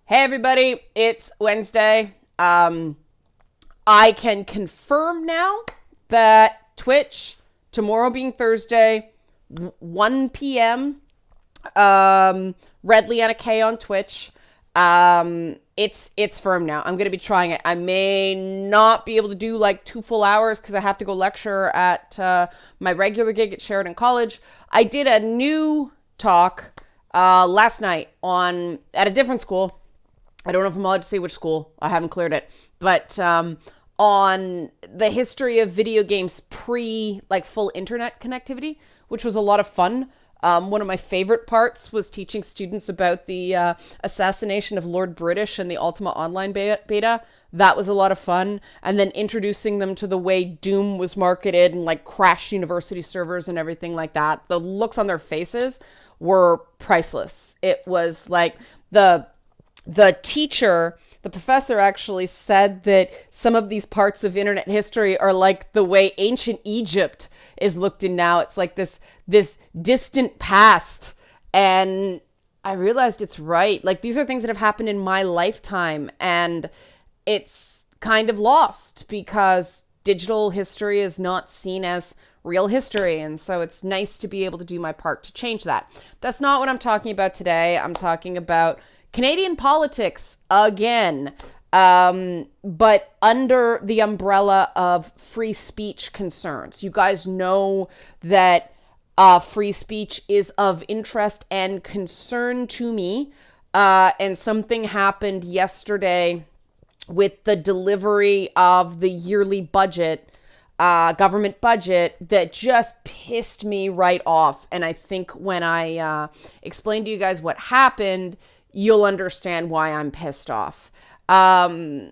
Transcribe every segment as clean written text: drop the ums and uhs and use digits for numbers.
Hey everybody, it's Wednesday. I can confirm now that Twitch, tomorrow being Thursday, 1 p.m., Red Leanna K on Twitch. It's firm now. I'm going to be trying it. I may not be able to do like 2 full hours because I have to go lecture at my regular gig at Sheridan College. I did a new talk last night at a different school. I don't know if I'm allowed to say which school. I haven't cleared it. But on the history of video games pre full internet connectivity, which was a lot of fun. One of my favorite parts was teaching students about the assassination of Lord British and the Ultima Online beta. That was a lot of fun. And then introducing them to the way Doom was marketed and crashed university servers and everything like that. The looks on their faces were priceless. It was the teacher, the professor actually said that some of these parts of internet history are like the way ancient Egypt is looked in now. It's like this distant past. And I realized it's right. These are things that have happened in my lifetime, and it's kind of lost because digital history is not seen as real history. And so it's nice to be able to do my part to change that. That's not what I'm talking about today. I'm talking about Canadian politics again, but under the umbrella of free speech concerns. You guys know that free speech is of interest and concern to me, and something happened yesterday with the delivery of the yearly budget, government budget, that just pissed me right off. And I think when I explain to you guys what happened, you'll understand why I'm pissed off. The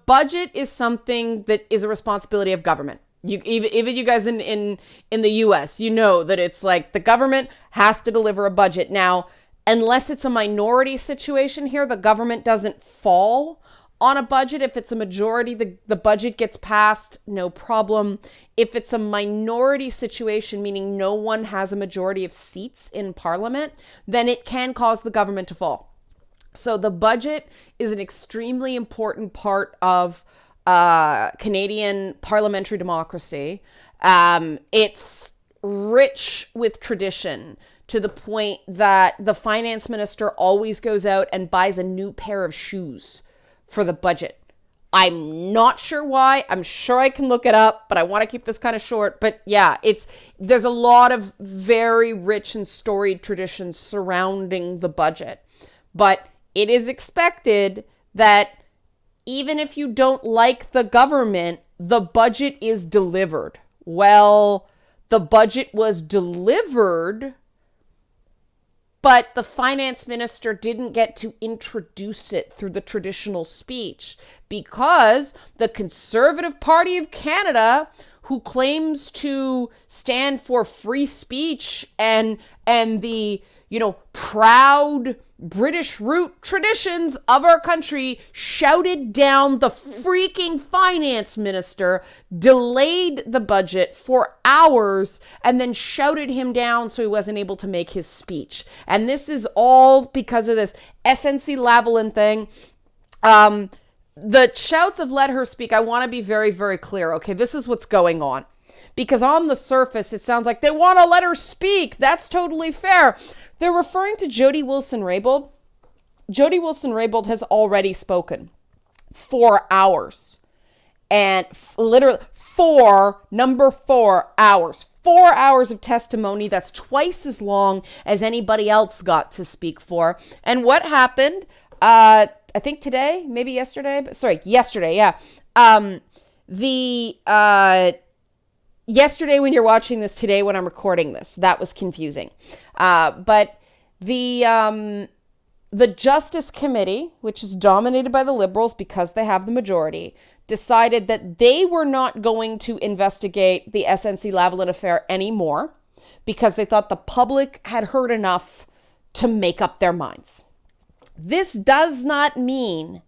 budget is something that is a responsibility of government. Even you guys in the US, you know that it's the government has to deliver a budget. Now, unless it's a minority situation here, the government doesn't fall on a budget. If it's a majority, the budget gets passed, no problem. If it's a minority situation, meaning no one has a majority of seats in parliament, then it can cause the government to fall. So the budget is an extremely important part of Canadian parliamentary democracy. It's rich with tradition to the point that the finance minister always goes out and buys a new pair of shoes for the budget. I'm not sure why. I'm sure I can look it up, but I want to keep this kind of short. But yeah, there's a lot of very rich and storied traditions surrounding the budget. But it is expected that even if you don't like the government, the budget is delivered. Well, the budget was delivered, but the finance minister didn't get to introduce it through the traditional speech because the Conservative Party of Canada, who claims to stand for free speech and the, proud British root traditions of our country, shouted down the freaking finance minister, delayed the budget for hours, and then shouted him down so he wasn't able to make his speech. And this is all because of this SNC Lavalin thing. The shouts of let her speak, I want to be very, very clear. Okay, this is what's going on. Because on the surface, it sounds like they want to let her speak. That's totally fair. They're referring to Jody Wilson-Raybould. Jody Wilson-Raybould has already spoken 4 hours. And literally 4 hours. 4 hours of testimony. That's twice as long as anybody else got to speak for. And what happened, I think today, maybe yesterday, yesterday, yeah. Yesterday when you're watching this, today when I'm recording this, that was confusing. But the Justice Committee, which is dominated by the Liberals because they have the majority, decided that they were not going to investigate the SNC Lavalin affair anymore because they thought the public had heard enough to make up their minds. This does not mean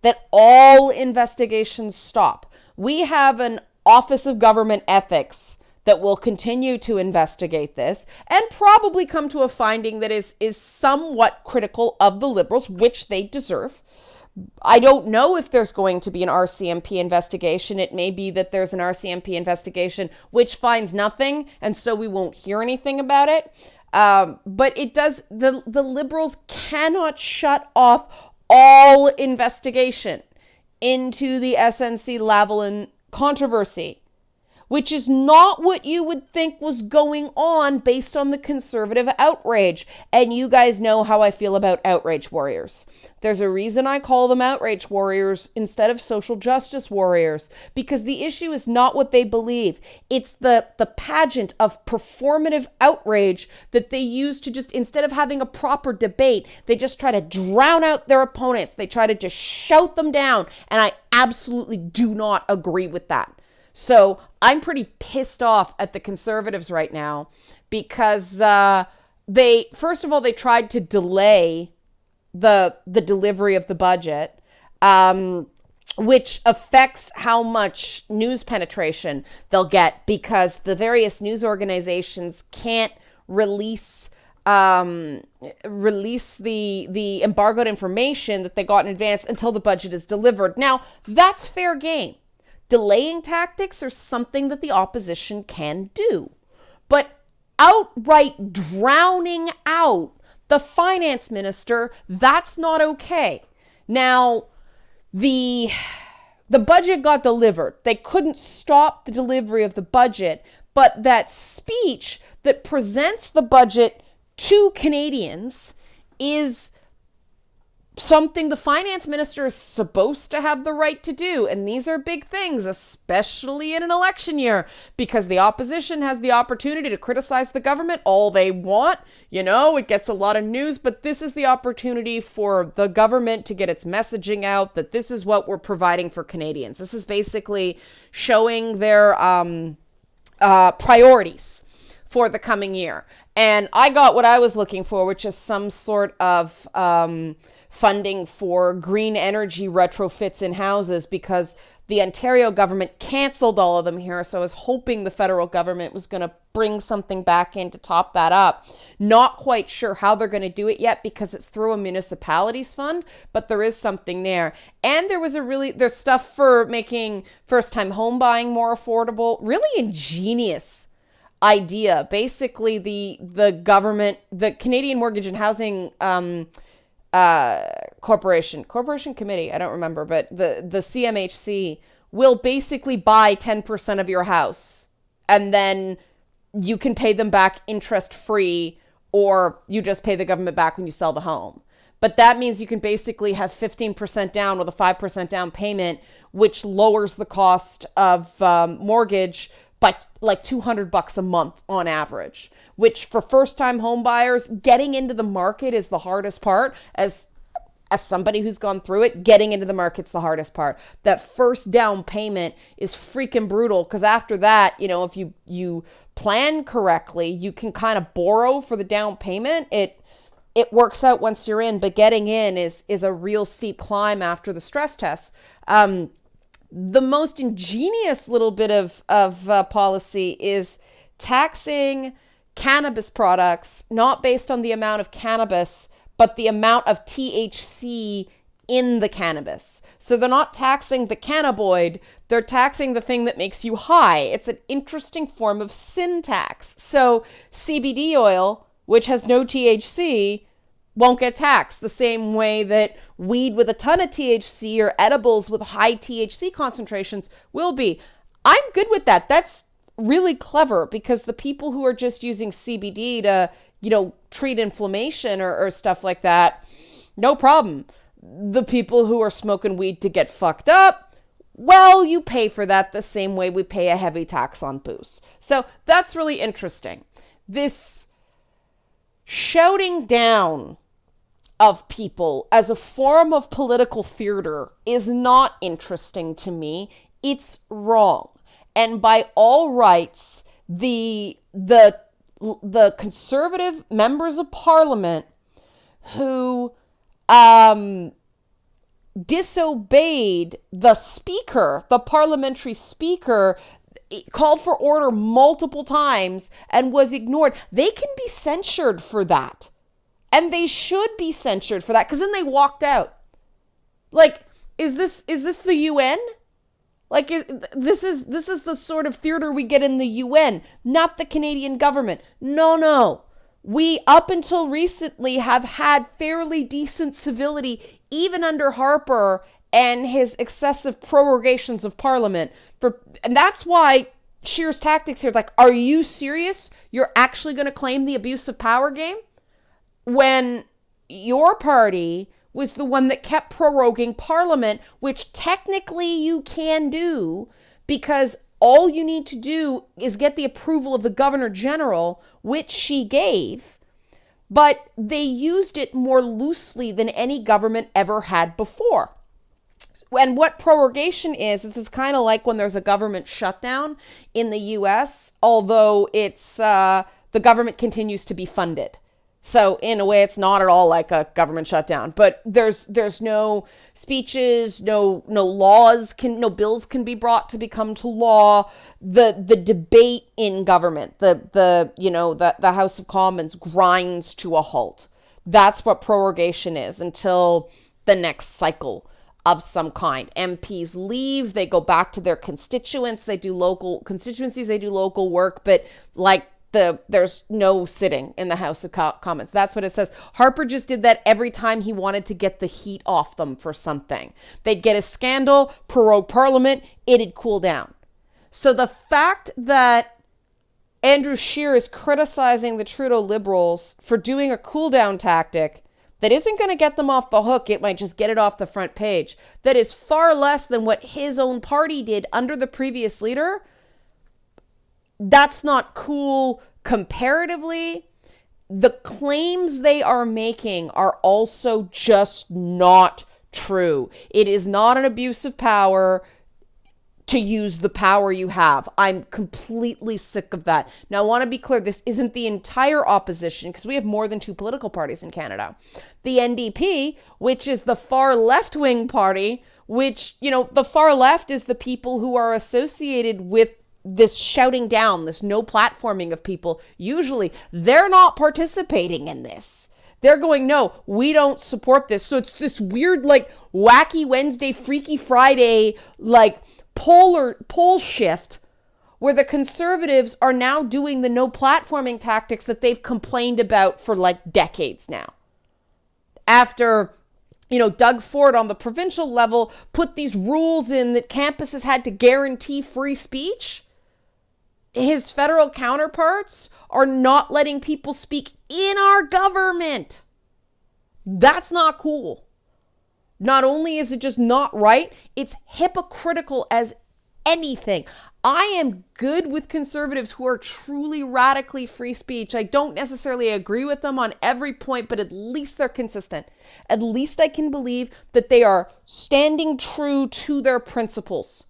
that all investigations stop. We have an Office of Government Ethics that will continue to investigate this and probably come to a finding that is somewhat critical of the Liberals, which they deserve. I don't know if there's going to be an RCMP investigation. It may be that there's an RCMP investigation which finds nothing, and so we won't hear anything about it. But it does, the Liberals cannot shut off all investigation into the SNC-Lavalin controversy, which is not what you would think was going on based on the Conservative outrage. And you guys know how I feel about outrage warriors. There's a reason I call them outrage warriors instead of social justice warriors, because the issue is not what they believe. It's the pageant of performative outrage that they use to just, instead of having a proper debate, they just try to drown out their opponents. They try to just shout them down. And I absolutely do not agree with that. So I'm pretty pissed off at the Conservatives right now because they, first of all, they tried to delay the delivery of the budget, which affects how much news penetration they'll get because the various news organizations can't release the embargoed information that they got in advance until the budget is delivered. Now, that's fair game. Delaying tactics are something that the opposition can do. But outright drowning out the finance minister, that's not okay. Now, the budget got delivered. They couldn't stop the delivery of the budget, but that speech that presents the budget to Canadians is something the finance minister is supposed to have the right to do. And these are big things, especially in an election year, because the opposition has the opportunity to criticize the government all they want. You know, it gets a lot of news, but this is the opportunity for the government to get its messaging out that this is what we're providing for Canadians. This is basically showing their priorities for the coming year. And I got what I was looking for, which is some sort of funding for green energy retrofits in houses, because the Ontario government canceled all of them here. So I was hoping the federal government was going to bring something back in to top that up. Not quite sure how they're going to do it yet because it's through a municipalities fund, but there is something there. And there's stuff for making first-time home buying more affordable. Really ingenious idea. Basically, the government, the Canadian Mortgage and Housing Corporation Committee, I don't remember, but the CMHC will basically buy 10% of your house, and then you can pay them back interest free, or you just pay the government back when you sell the home. But that means you can basically have 15% down with a 5% down payment, which lowers the cost of mortgage by like $200 a month on average, which for first-time home buyers, getting into the market is the hardest part. As somebody who's gone through it, getting into the market's the hardest part. That first down payment is freaking brutal, because after that, you know, if you plan correctly, you can kind of borrow for the down payment. It works out once you're in, but getting in is a real steep climb after the stress test. The most ingenious little bit of policy is taxing cannabis products, not based on the amount of cannabis, but the amount of THC in the cannabis. So they're not taxing the cannabinoid, they're taxing the thing that makes you high. It's an interesting form of sin tax. So CBD oil, which has no THC, won't get taxed the same way that weed with a ton of THC or edibles with high THC concentrations will be. I'm good with that. That's really clever, because the people who are just using CBD to, you know, treat inflammation or stuff like that, no problem. The people who are smoking weed to get fucked up, well, you pay for that the same way we pay a heavy tax on booze. So that's really interesting. This shouting down of people as a form of political theater is not interesting to me. It's wrong. And by all rights, the Conservative members of Parliament who disobeyed the speaker, the parliamentary speaker, called for order multiple times and was ignored. They can be censured for that. And they should be censured for that, because then they walked out. Like, is this the UN? Like, this is the sort of theater we get in the UN, not the Canadian government. No. We, up until recently, have had fairly decent civility, even under Harper and his excessive prorogations of Parliament. And that's why Scheer's tactics here, like, are you serious? You're actually going to claim the abuse of power game? When your party was the one that kept proroguing Parliament, which technically you can do, because all you need to do is get the approval of the Governor General, which she gave, but they used it more loosely than any government ever had before. And what prorogation is kind of like when there's a government shutdown in the US, although it's the government continues to be funded. So in a way, it's not at all like a government shutdown, but there's no speeches, no laws, no bills can be brought to become to law. The debate in government, the House of Commons grinds to a halt. That's what prorogation is until the next cycle of some kind. MPs leave, they go back to their constituents, they do local constituencies, they do local work, but like, there's no sitting in the House of Commons. That's what it says. Harper just did that every time he wanted to get the heat off them for something. They'd get a scandal, prorogue Parliament, it'd cool down. So the fact that Andrew Scheer is criticizing the Trudeau Liberals for doing a cool down tactic that isn't going to get them off the hook, it might just get it off the front page, that is far less than what his own party did under the previous leader, that's not cool comparatively. The claims they are making are also just not true. It is not an abuse of power to use the power you have. I'm completely sick of that. Now, I want to be clear, this isn't the entire opposition, because we have more than two political parties in Canada. The NDP, which is the far left-wing party, which, the far left is the people who are associated with this shouting down, this no platforming of people. Usually they're not participating in this. They're going, no, we don't support this. So it's this weird, like, wacky Wednesday, Freaky Friday, like, pole shift where the Conservatives are now doing the no platforming tactics that they've complained about for like decades now. After Doug Ford on the provincial level put these rules in that campuses had to guarantee free speech, his federal counterparts are not letting people speak in our government. That's not cool. Not only is it just not right, it's hypocritical as anything. I am good with conservatives who are truly radically free speech. I don't necessarily agree with them on every point, but at least they're consistent. At least I can believe that they are standing true to their principles.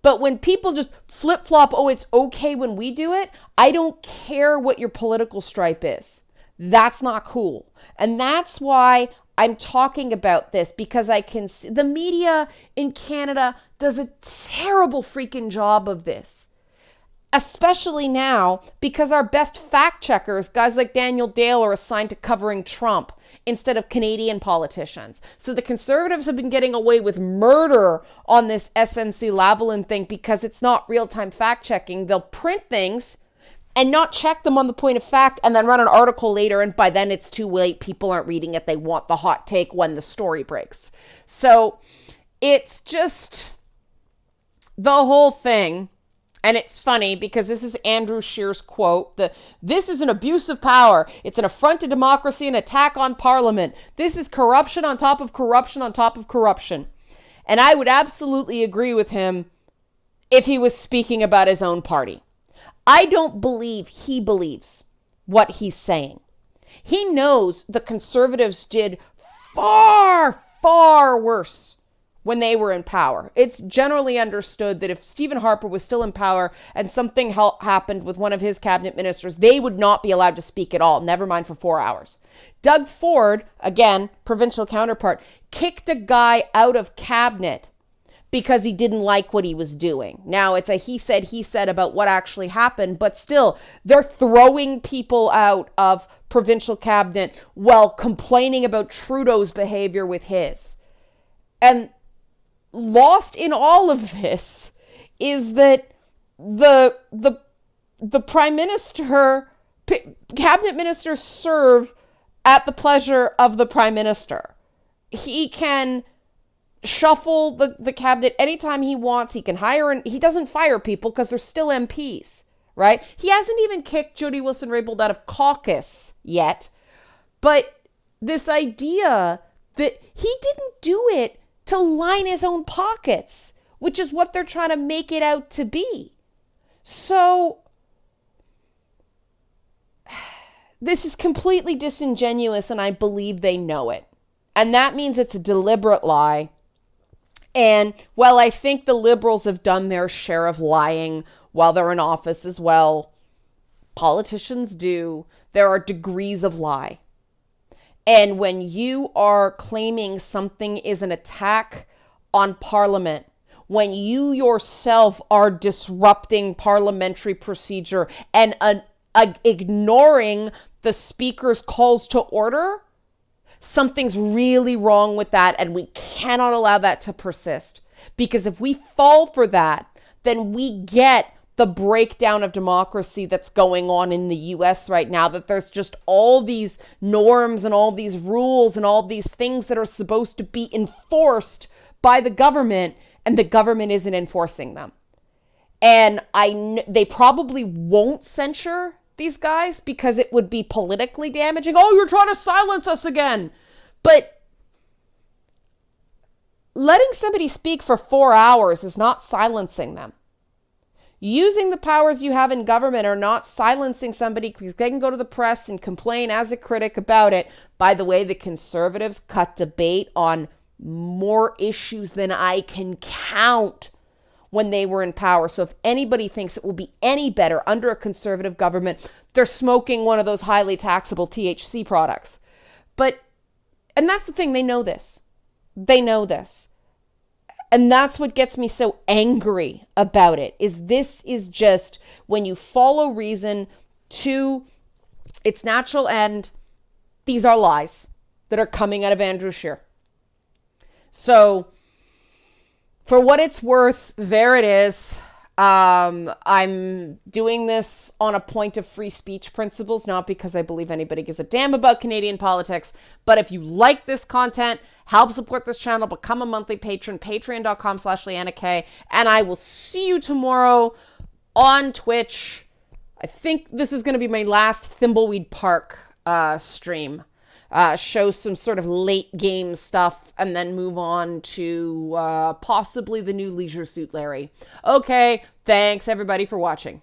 But when people just flip-flop, oh, it's okay when we do it, I don't care what your political stripe is. That's not cool. And that's why I'm talking about this, because I can see the media in Canada does a terrible freaking job of this. Especially now, because our best fact checkers, guys like Daniel Dale, are assigned to covering Trump instead of Canadian politicians. So the Conservatives have been getting away with murder on this SNC-Lavalin thing because it's not real-time fact checking. They'll print things and not check them on the point of fact and then run an article later, and by then it's too late. People aren't reading it. They want the hot take when the story breaks. So it's just the whole thing. And it's funny because this is Andrew Scheer's quote. This is an abuse of power. It's an affront to democracy, an attack on Parliament. This is corruption on top of corruption on top of corruption. And I would absolutely agree with him if he was speaking about his own party. I don't believe he believes what he's saying. He knows the Conservatives did far, far worse when they were in power. It's generally understood that if Stephen Harper was still in power and something happened with one of his cabinet ministers, they would not be allowed to speak at all, never mind for 4 hours. Doug Ford, again, provincial counterpart, kicked a guy out of cabinet because he didn't like what he was doing. Now, it's a he said about what actually happened, but still, they're throwing people out of provincial cabinet while complaining about Trudeau's behavior with his. And lost in all of this is that the prime minister, cabinet ministers serve at the pleasure of the prime minister. He can shuffle the cabinet anytime he wants. He can hire, and he doesn't fire people because they're still MPs, right? He hasn't even kicked Jody Wilson-Raybould out of caucus yet. But this idea that he didn't do it to line his own pockets, which is what they're trying to make it out to be. So this is completely disingenuous, and I believe they know it. And that means it's a deliberate lie. And while I think the Liberals have done their share of lying while they're in office as well, politicians do. There are degrees of lie. And when you are claiming something is an attack on Parliament, when you yourself are disrupting parliamentary procedure and ignoring the Speaker's calls to order, something's really wrong with that, and we cannot allow that to persist. Because if we fall for that, then we get the breakdown of democracy that's going on in the US right now, that there's just all these norms and all these rules and all these things that are supposed to be enforced by the government, and the government isn't enforcing them. And they probably won't censure these guys because it would be politically damaging. Oh, you're trying to silence us again. But letting somebody speak for 4 hours is not silencing them. Using the powers you have in government are not silencing somebody because they can go to the press and complain as a critic about it. By the way, the Conservatives cut debate on more issues than I can count when they were in power. So if anybody thinks it will be any better under a Conservative government, they're smoking one of those highly taxable THC products. And that's the thing, they know this. They know this. And that's what gets me so angry about it, is this is just when you follow reason to its natural end, these are lies that are coming out of Andrew Scheer. So for what it's worth, there it is. I'm doing this on a point of free speech principles, not because I believe anybody gives a damn about Canadian politics. But if you like this content, help support this channel, become a monthly patron, patreon.com/Leanna K. And I will see you tomorrow on Twitch. I think this is going to be my last Thimbleweed Park stream. Show some sort of late game stuff and then move on to possibly the new Leisure Suit Larry. Okay, thanks everybody for watching.